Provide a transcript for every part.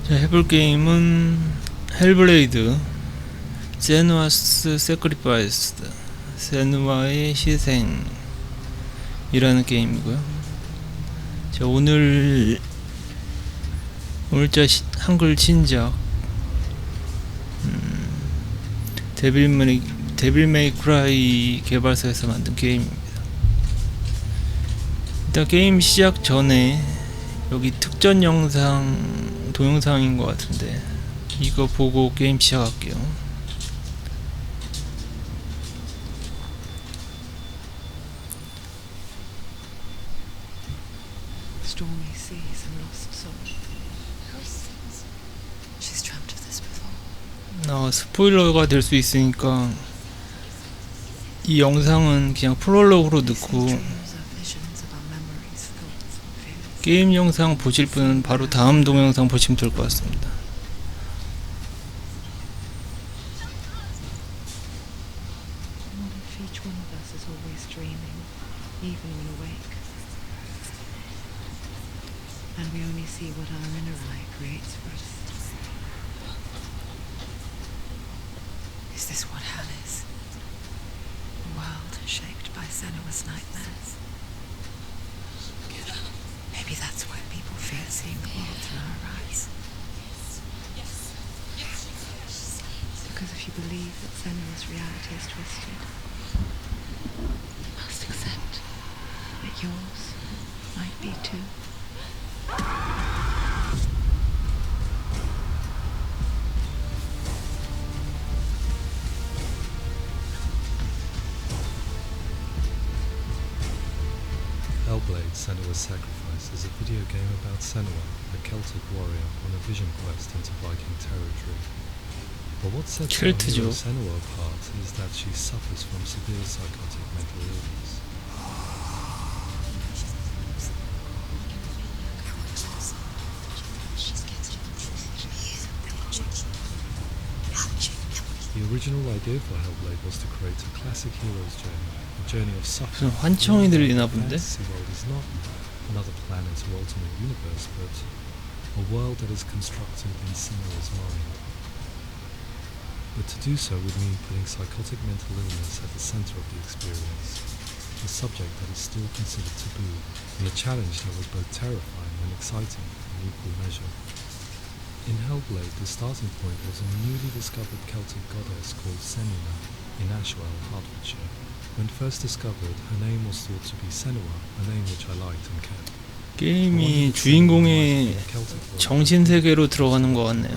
자, 해볼 게임은 헬블레이드, Senua Sacrifice, 세누아의 희생 이라는 게임이고요. 자, 오늘자 한글 신작 데빌 메이 크라이 개발사에서 만든 게임입니다. 일단 게임 시작 전에 여기 특전 영상 동영상인 것 같은데 이거 보고 게임 시작할게요. Stormy seas and lost soul. She's dreamt of this before. 스포일러가 될 수 있으니까 이 영상은 그냥 프롤로그로 넣고 게임 영상 보실 분은 바로 다음 동영상 보시면 될 것 같습니다. And we only see what our inner eye creates for us. Is this what hell is? A world shaped by Senua's nightmares. Maybe that's why people fear seeing the world through our eyes. Because if you believe that Senua's reality is twisted, you must accept that yours might be too. Hellblade: Senua's Sacrifice is a video game about Senua, a Celtic warrior on a vision quest into Viking territory. But what sets our hero Senua apart is that she suffers from severe psychotic mental illness. The original idea for Hellblade was to create a classic hero's journey, a journey of suffering. 환청이 들리나 본데? The world is not another planet or ultimate universe, but a world that is constructed in Senua's mind. But to do so would mean putting psychotic mental illness at the center of the experience, a subject that is still considered taboo, and a challenge that was both terrifying and exciting in equal measure. In Hellblade, the starting point was a newly discovered Celtic goddess called Senua in Ashwell, Hertfordshire. When first discovered, her name was thought to be Senua, a name which I liked and kept. 게임이 주인공의 정신세계로 들어가는 것 같네요.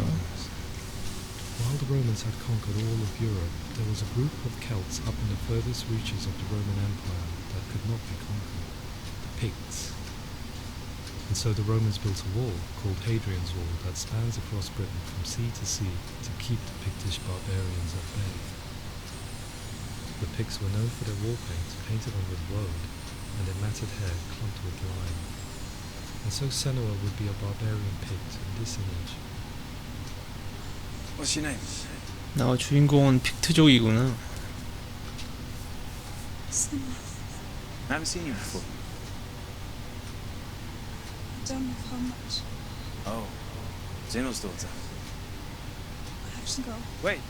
While the Romans had conquered all of Europe, there was a group of Celts up in the furthest reaches of the Roman Empire that could not be conquered, the Picts. And so the Romans built a wall, called Hadrian's Wall, that spans across Britain from sea to sea to keep the Pictish barbarians at bay. The Picts were known for their war paint, painted on with woad, and their matted hair clumped with lime. And so Senua would be a barbarian Pict in this image. What's your name? 주인공은 픽트족이구나. I haven't seen you before. Don't know how much. Oh, Zeno's daughter. I have to go. Wait.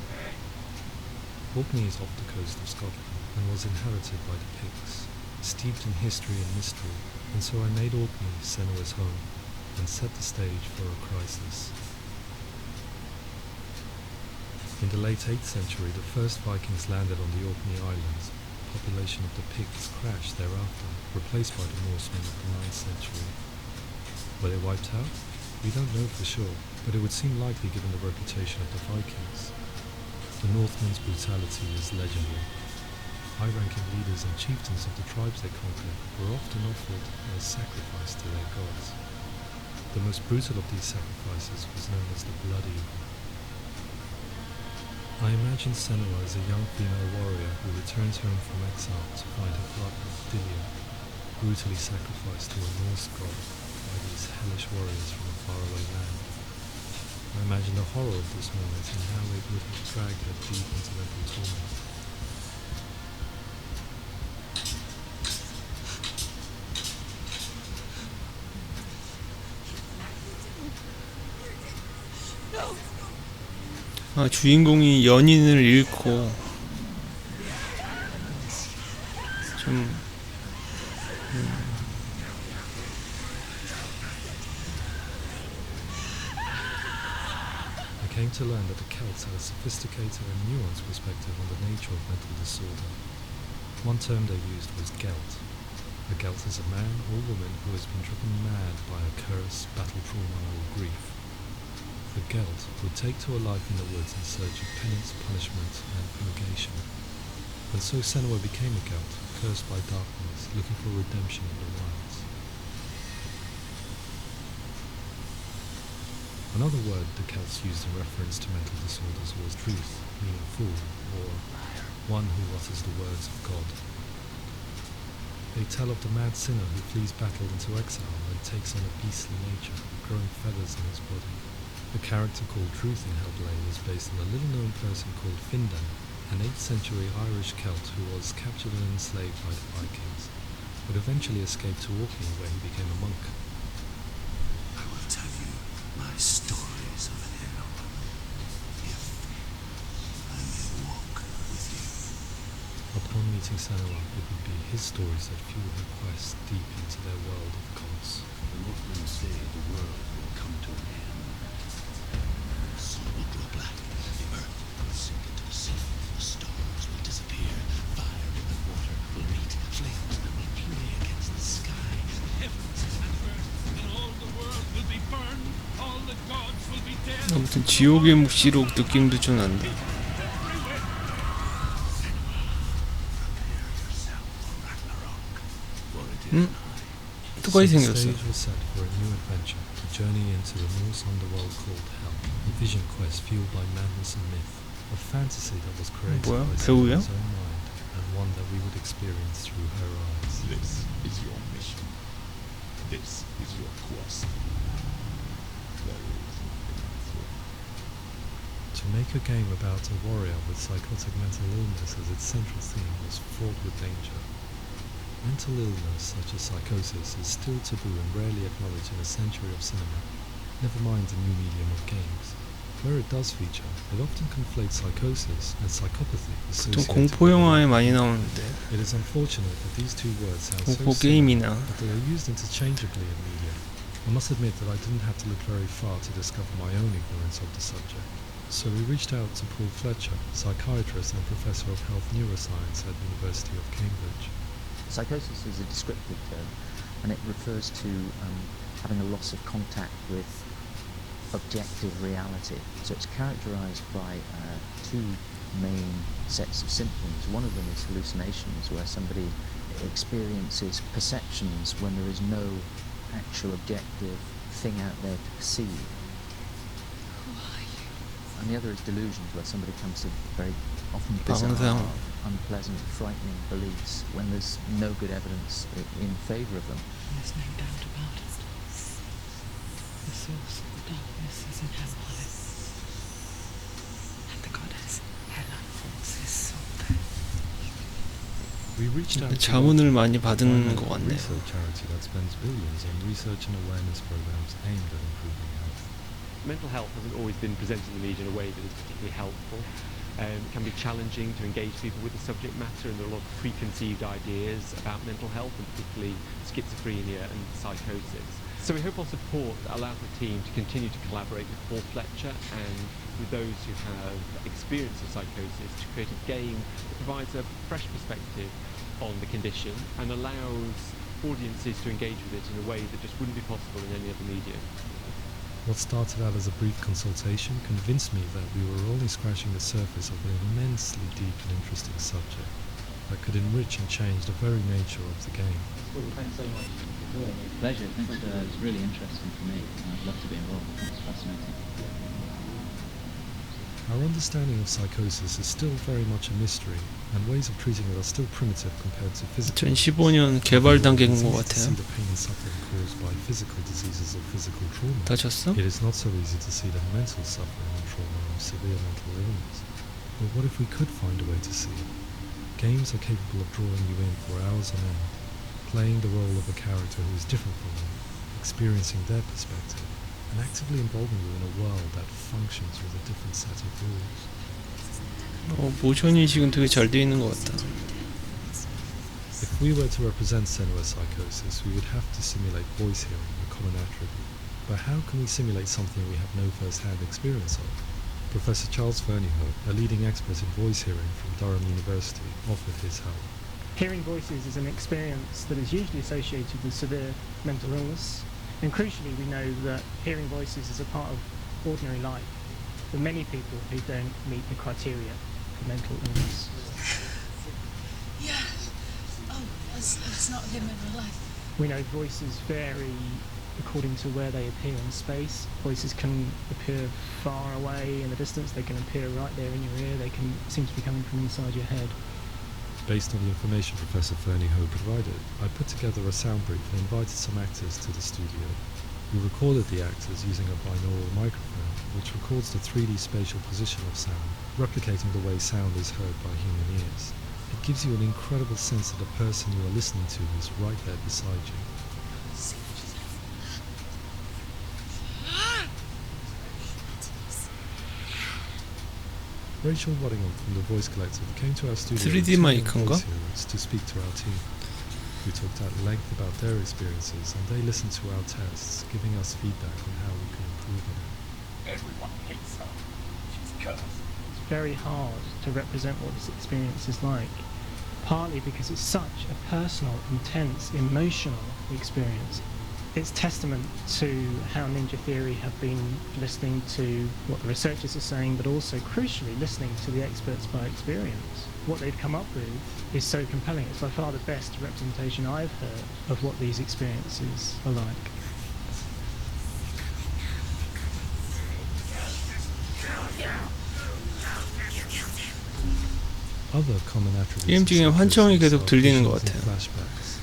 Orkney is off the coast of Scotland and was inherited by the Picts, steeped in history and mystery, and so I made Orkney Senua's home and set the stage for a crisis. In the late 8th century, the first Vikings landed on the Orkney Islands. The population of the Picts crashed thereafter, replaced by the Norsemen of the 9th century. Were they wiped out? We don't know for sure, but it would seem likely given the reputation of the Vikings. The Northmen's brutality is legendary. High-ranking leaders and chieftains of the tribes they conquered were often offered as sacrifice to their gods. The most brutal of these sacrifices was known as the Blood Eagle. I imagine Senua as a young female warrior who returns home from exile to find her partner, Dilia, brutally sacrificed to a Norse god by these hellish warriors from a faraway land. I imagine the horror of this moment and how it would have dragged her deep into mental torment. 아, 주인공이 연인을 잃고 좀 I came to learn that the Celts had a sophisticated and nuanced perspective on the nature of mental disorder. One term they used was Gelt. A Gelt is a man or woman who has been driven mad by a curse, battle trauma, or grief. The Gelt would take to a life in the woods in search of penance, punishment, and purgation. And so Senua became a Gelt, cursed by darkness, looking for redemption in the wilds. Another word the Celts used in reference to mental disorders was truth, meaning fool, or one who utters the words of God. They tell of the mad sinner who flees battle into exile and takes on a beastly nature, growing feathers in his body. The character called Truth in Hellblade is based on a little-known person called Findan, an 8th century Irish Celt who was captured and enslaved by the Vikings, but eventually escaped to Orkney where he became a monk. I will tell you my stories of hell, if I may walk with you. Upon meeting Senua, it would be his stories that fuel her quest deep into their world of cults. The Northmen say the world will come to an end. The sun will grow black, the earth will sink into the sea, the stars will disappear, fire and water will meet, flames will play against the sky, the heavens and earth, and all the world will be burned, all the gods will be dead. 아무튼 지옥의 묵시록 느낌도 좀 난다. 뚜껑이 So the 생겼어. stage was set for a new adventure, a journey into the Norse underworld called Hell, a vision quest fueled by madness and myth, a fantasy that was created 뭐야? by 배우야? Senua's own mind, and one that we would experience through her eyes. This is your mission. This is your quest. There is nothing else. To make a game about a warrior with psychotic mental illness as its central theme was fraught with danger. Mental illness, such as psychosis, is still taboo and rarely acknowledged in a century of cinema, never mind the new medium of games. Where it does feature, it often conflates psychosis and psychopathy 좀 associated 공포 with 영화에 it. 많이 나오는데 It is unfortunate that these two words sound so 공포 similar, 게임이나 but they are used interchangeably in media. I must admit that I didn't have to look very far to discover my own ignorance of the subject. So we reached out to Paul Fletcher, psychiatrist and professor of health neuroscience at the University of Cambridge. Psychosis is a descriptive term, and it refers to having a loss of contact with objective reality. So it's characterized by two main sets of symptoms. One of them is hallucinations, where somebody experiences perceptions when there is no actual objective thing out there to perceive. Who are you? And the other is delusions, where somebody comes to very often 방상. bizarre, unpleasant, frightening beliefs when there's no good evidence in favour of them. There's no doubt about it. The source of the darkness is in Hellblade. And the goddess Hela forces sought there. We reached out to 자문을 많이 받은 a 것 같네요. research charity that spends billions on research and awareness programs aimed at improving health. Mental health hasn't always been presented in the media in a way that is particularly helpful. It can be challenging to engage people with the subject matter, and there are a lot of preconceived ideas about mental health, and particularly schizophrenia and psychosis. So we hope our support allows the team to continue to collaborate with Paul Fletcher and with those who have experience of psychosis to create a game that provides a fresh perspective on the condition and allows audiences to engage with it in a way that just wouldn't be possible in any other medium. What started out as a brief consultation convinced me that we were only scratching the surface of an immensely deep and interesting subject that could enrich and change the very nature of the game. Well, thanks so much for doing it. Pleasure. It's really interesting for me. I'd love to be involved. It's fascinating. Our understanding of psychosis is still very much a mystery, and ways of treating it are still primitive compared to physical. 2015년 개발 단계인 것 It's easy to see 같아요. the pain and suffering caused by physical diseases or physical trauma. 다쳤어? It is not so easy to see the mental suffering and trauma of severe mental illness. But what if we could find a way to see it? Games are capable of drawing you in for hours on end, playing the role of a character who is different from you, experiencing their perspective, and actively involving you in a world that functions with a different set of rules. 모션 인식은 되게 잘 되어 있는 것 같다. If we were to represent Senua psychosis, we would have to simulate voice hearing, a common attribute. But how can we simulate something we have no first-hand experience of? Professor Charles Fernyhough, a leading expert in voice hearing from Durham University, offered his help. Hearing voices is an experience that is usually associated with severe mental illness, and crucially we know that hearing voices is a part of ordinary life for many people who don't meet the criteria for mental illness. Yeah. Oh, it's not him in real life. We know voices vary according to where they appear in space. Voices can appear far away in the distance, they can appear right there in your ear, they can seem to be coming from inside your head. Based on the information Professor Fernyhough provided, I put together a sound brief and invited some actors to the studio. We recorded the actors using a binaural microphone, which records the 3D spatial position of sound, replicating the way sound is heard by human ears. It gives you an incredible sense that the person you are listening to is right there beside you. Rachel Waddingham from the Voice Collective came to our studio 3D 마이크인가? to speak to our team. We talked at length about their experiences and they listened to our tests, giving us feedback on how we could improve them. Everyone hates her. She's cursed. It's very hard to represent what this experience is like, partly because it's such a personal, intense, emotional experience. It's testament to how Ninja Theory have been listening to what the researchers are saying, but also crucially listening to the experts by experience. What they've come up with is so compelling. It's by far the best representation I've heard of what these experiences are like. Other common attributes 게임 중에 환청이 계속 들리는 것 같아요. flashbacks.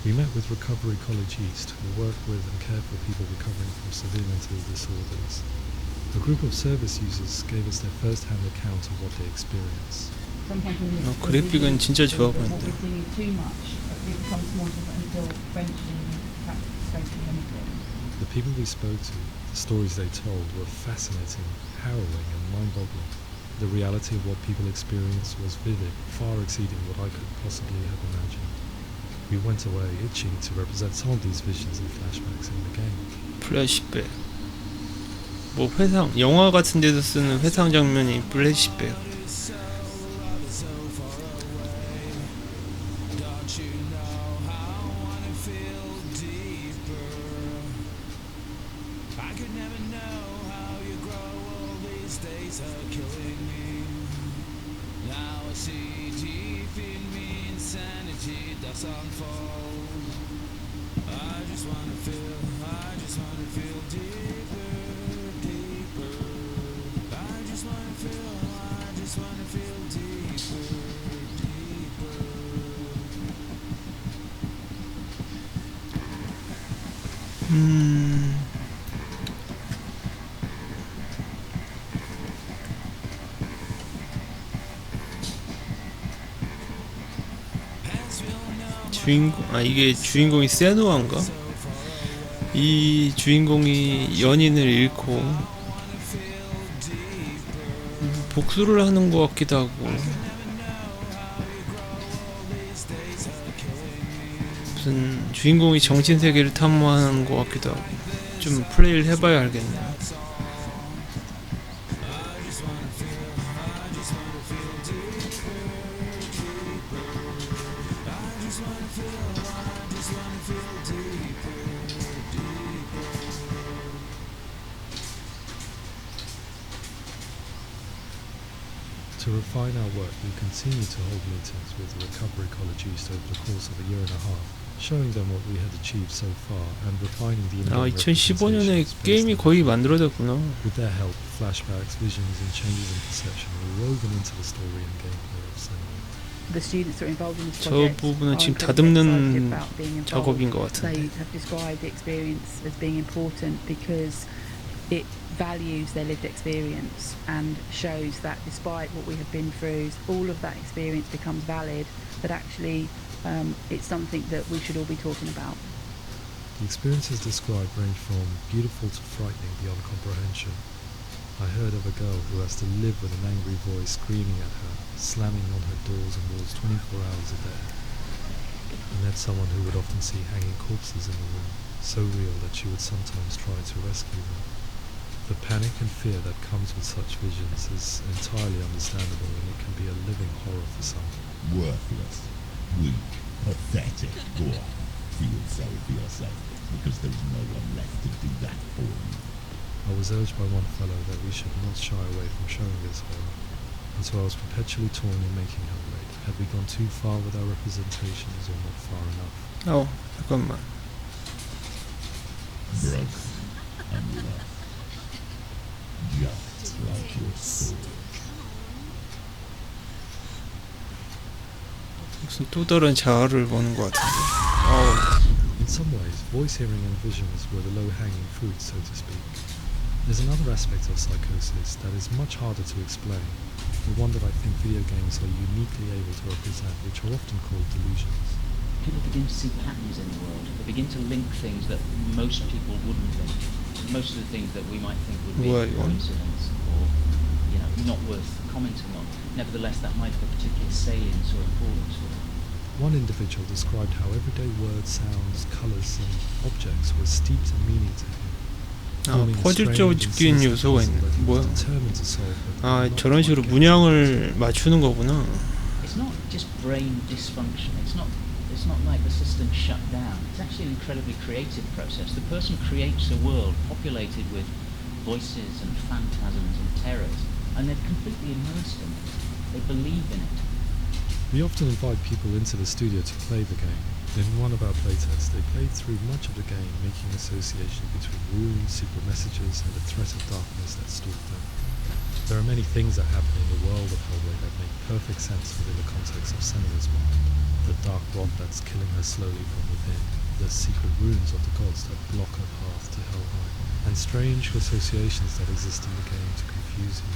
We met with Recovery College East, who work with and care for people recovering from severe mental disorders. A group of service users gave us their first-hand account of what they experience. 그래픽은 진짜 좋아 보인다. The people we spoke to, the stories they told were fascinating, harrowing and mind-boggling. The reality of what people experienced was vivid, far exceeding what I could possibly have imagined. We went away itching to represent some of these visions and flashbacks in the game. 플래시백. 뭐 회상, 영화 같은 데서 쓰는 회상 장면이 플래시백. 이게 주인공이 세누아인가? 이 주인공이 연인을 잃고 복수를 하는 것 같기도 하고, 무슨 주인공이 정신세계를 탐험하는 것 같기도 하고, 좀 플레이를 해봐야 알겠네요. To refine our work, we continue to hold meetings with the Recovery College East over the course of a year and a half, showing them what we had achieved so far and refining the in-game 2015년에 게임이 거의 만들어졌구나. With their help, flashbacks, visions and changes in perception were woven into the story and gameplay of Senua. The students that are involved in this 저 project 부분은 지금 are 다듬는 excited about being involved. 작업인 것 They 같은데. have described the experience as being important because it values their lived experience and shows that despite what we have been through, all of that experience becomes valid, that actually it's something that we should all be talking about. The experiences described range from beautiful to frightening beyond comprehension. I heard of a girl who has to live with an angry voice screaming at her, slamming on her doors and walls 24 hours a day. I met someone who would often see hanging corpses in the room, so real that she would sometimes try to rescue them. The panic and fear that comes with such visions is entirely understandable, and it can be a living horror for some. Worthless, weak, pathetic. Go on, feel sorry for yourself, because there's no one left to do that for you. I was urged by one fellow that we should not shy away from showing this horror, and so I was perpetually torn in making Hellblade. Had we gone too far with our representations or not far enough? 잠깐만. Broken and lost, just like your soul. 무슨 또 다른 자아를 보는 것 같은데. In some ways, voice hearing and visions were the low-hanging fruit, so to speak. There's another aspect of psychosis that is much harder to explain, but one that I think video games are uniquely able to represent, which are often called delusions. People begin to see patterns in the world. They begin to link things that most people wouldn't link. Most of the things that we might think would be a coincidence or, not worth commenting on. Nevertheless, that might have a particular salience or importance for them. One individual described how everyday words, sounds, colours and objects were steeped in meaning to him. 퍼즐적으로 집기는 요소가 있네. 뭐야? 저런 식으로 문양을 맞추는 거구나. It's not just brain dysfunction. It's not like the system shut down. It's actually an incredibly creative process. The person creates a world populated with voices and phantasms and terrors, and they're completely immersed in it. They believe in it. We often invite people into the studio to play the game. In one of our playtests, they played through much of the game, making associations between runes, secret messages, and the threat of darkness that stalked them. There are many things that happen in the world of Hellblade that make perfect sense within the context of Senua's mind. The dark rot that's killing her slowly from within, the secret runes of the gods that block her path to Helheim, and strange associations that exist in the game to confuse you.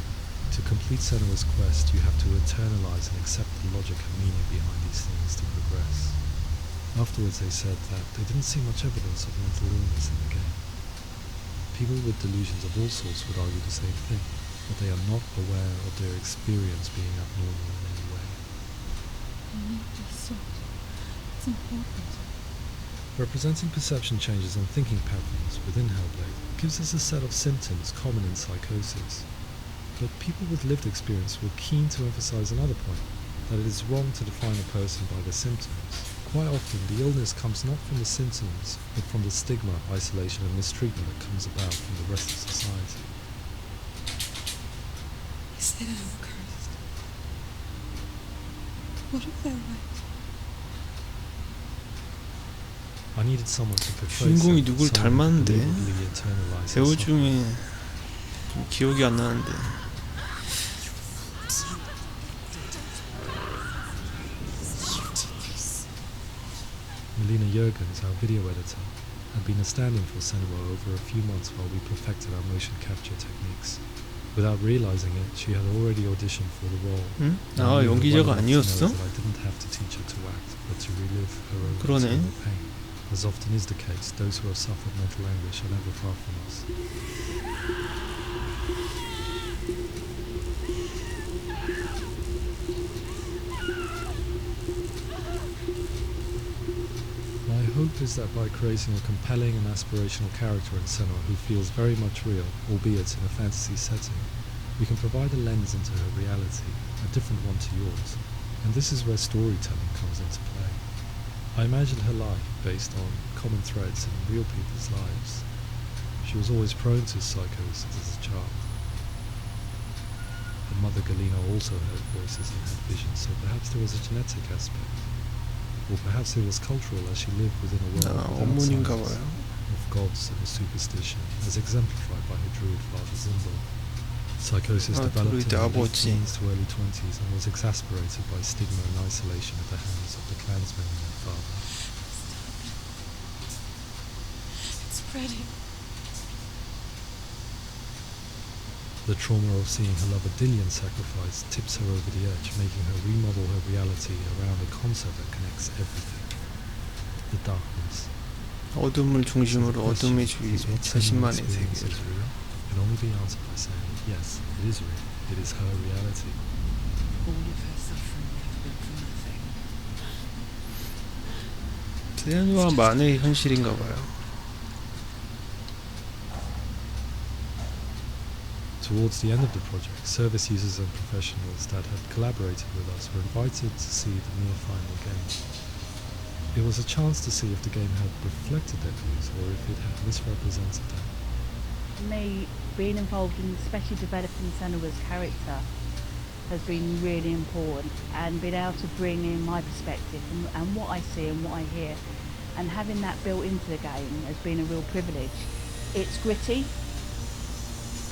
To complete Senua's quest, you have to internalize and accept the logic and meaning behind these things to progress. Afterwards they said that they didn't see much evidence of mental illness in the game. People with delusions of all sorts would argue the same thing, that they are not aware of their experience being abnormal in any way. It's important. Representing perception changes and thinking patterns within Hellblade gives us a set of symptoms common in psychosis. But people with lived experience were keen to emphasize another point, that it is wrong to define a person by their symptoms. Quite often, the illness comes not from the symptoms, but from the stigma, isolation and mistreatment that comes about from the rest of society. You say that I'm cursed. What if they're right? I needed someone to portray 주인공이 누굴 닮았는데? believably internalized 배우 suffering. 중에 좀 기억이 안 나는데. Melina Jurgens, our video editor, had been a stand-in for Senua over a few months while we perfected our motion capture techniques. Without realizing it, she had already auditioned for the role. 응? 연기자가 아니었어? I didn't have to teach her to act, but to relive her own 그러네. internal pain. As often is the case, those who have suffered mental anguish are never far from us. My hope is that by creating a compelling and aspirational character in Senua who feels very much real, albeit in a fantasy setting, we can provide a lens into her reality, a different one to yours, and this is where storytelling comes into play. I imagined her life based on common threads in real people's lives. She was always prone to psychosis as a child. Her mother Galina also heard voices and had visions, so perhaps there was a genetic aspect. Or perhaps it was cultural, as she lived within a world 어머니인가 without 봐요. science, of gods and a superstition, as exemplified by her druid father Zimbel. Psychosis developed in druid her late 아버지. teens to early 20s and was exacerbated by stigma and isolation at the hands of the clansmen and her father. It's spreading. The trauma of seeing her lover Dillian sacrificed tips her over the edge, making her remodel her reality around a concept that connects everything. The darkness. 어둠을 중심으로 어둠의 주위에 Is what 자신만의 Senua experience 세계를. is real can only be answered by saying, yes, it is real. It is her reality. All of her suffering would have been for nothing. 세누아만의 현실인가 봐요. Towards the end of the project, service users and professionals that had collaborated with us were invited to see the near final game. It was a chance to see if the game had reflected their views or if it had misrepresented them. For me, being involved in especially developing Senua's character has been really important, and being able to bring in my perspective and what I see and what I hear, and having that built into the game has been a real privilege. It's gritty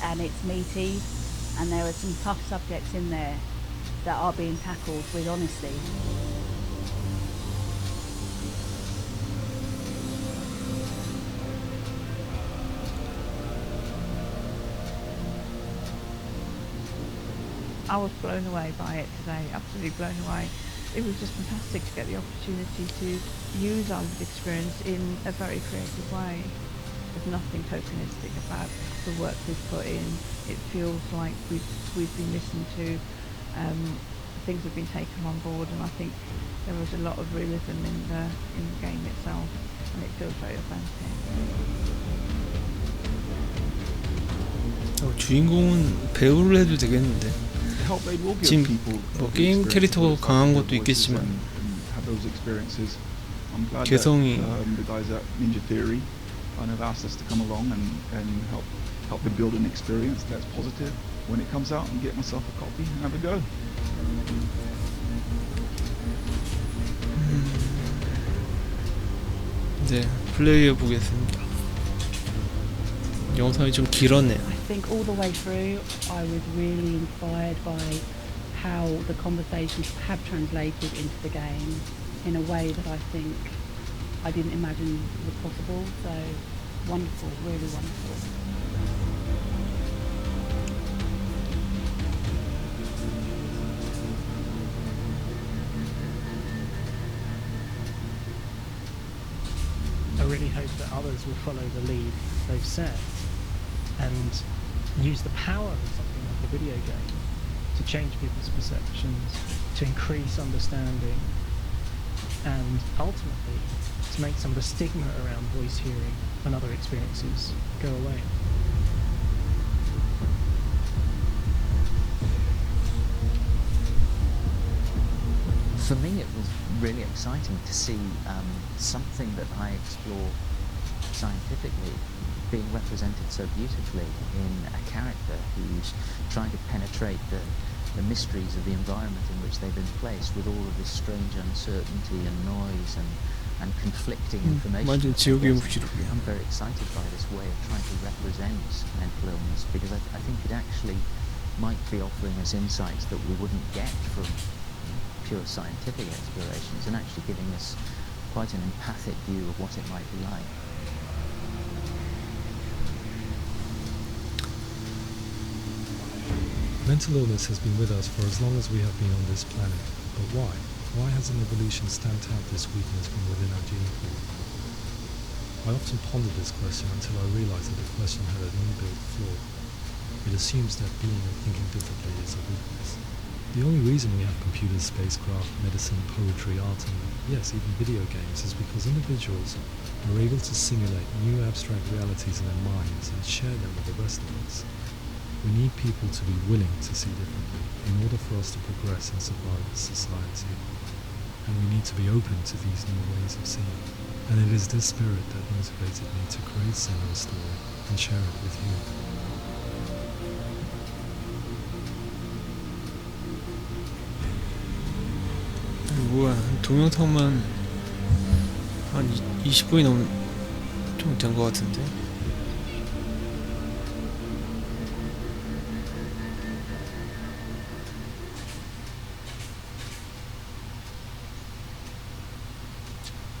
and it's meaty, and there are some tough subjects in there that are being tackled with honesty. I was blown away by it today, absolutely blown away. It was just fantastic to get the opportunity to use our lived experience in a very creative way. There's nothing tokenistic about the work we've put in. It feels like we've been listened to, things have been taken on board, and I think there was a lot of realism in the game itself, and it feels very authentic. 주인공은 배우를 해도 되겠는데. 지금 뭐 게임 캐릭터가 강한 것도 있겠지만 개성이 the guys at Ninja Theory kind of asked us to come along and help them build an experience that's positive when it comes out, and get myself a copy and have a go. 네, 플레이해 보겠습니다. 영상이 좀 길었네요. I think all the way through I was really inspired by how the conversations have translated into the game in a way that I think I didn't imagine was possible. So wonderful, really wonderful. I really hope that others will follow the lead they've set and use the power of something like a video game to change people's perceptions, to increase understanding, and ultimately to make some of the stigma around voice hearing and other experiences go away. For me, it was really exciting to see something that I explore scientifically being represented so beautifully in a character who's trying to penetrate the mysteries of the environment in which they've been placed, with all of this strange uncertainty and noise and conflicting information. 완전 지옥의 무기력이야. I'm very excited by this way of trying to represent mental illness, because I think it actually might be offering us insights that we wouldn't get from pure scientific explorations, and actually giving us quite an empathic view of what it might be like. Mental illness has been with us for as long as we have been on this planet. But why? Why has an evolution stamped out this weakness from within our gene pool? I often pondered this question until I realized that the question had an inbuilt flaw. It assumes that being and thinking differently is a weakness. The only reason we have computers, spacecraft, medicine, poetry, art, and yes, even video games is because individuals are able to simulate new abstract realities in their minds and share them with the rest of us. We need people to be willing to see differently in order for us to progress and survive as society. And we need to be open to these new ways of seeing. And it is this spirit that motivated me to create Senua's story and share it with you. 뭐야, 동영상만 한 20분이 좀 된 것 같은데.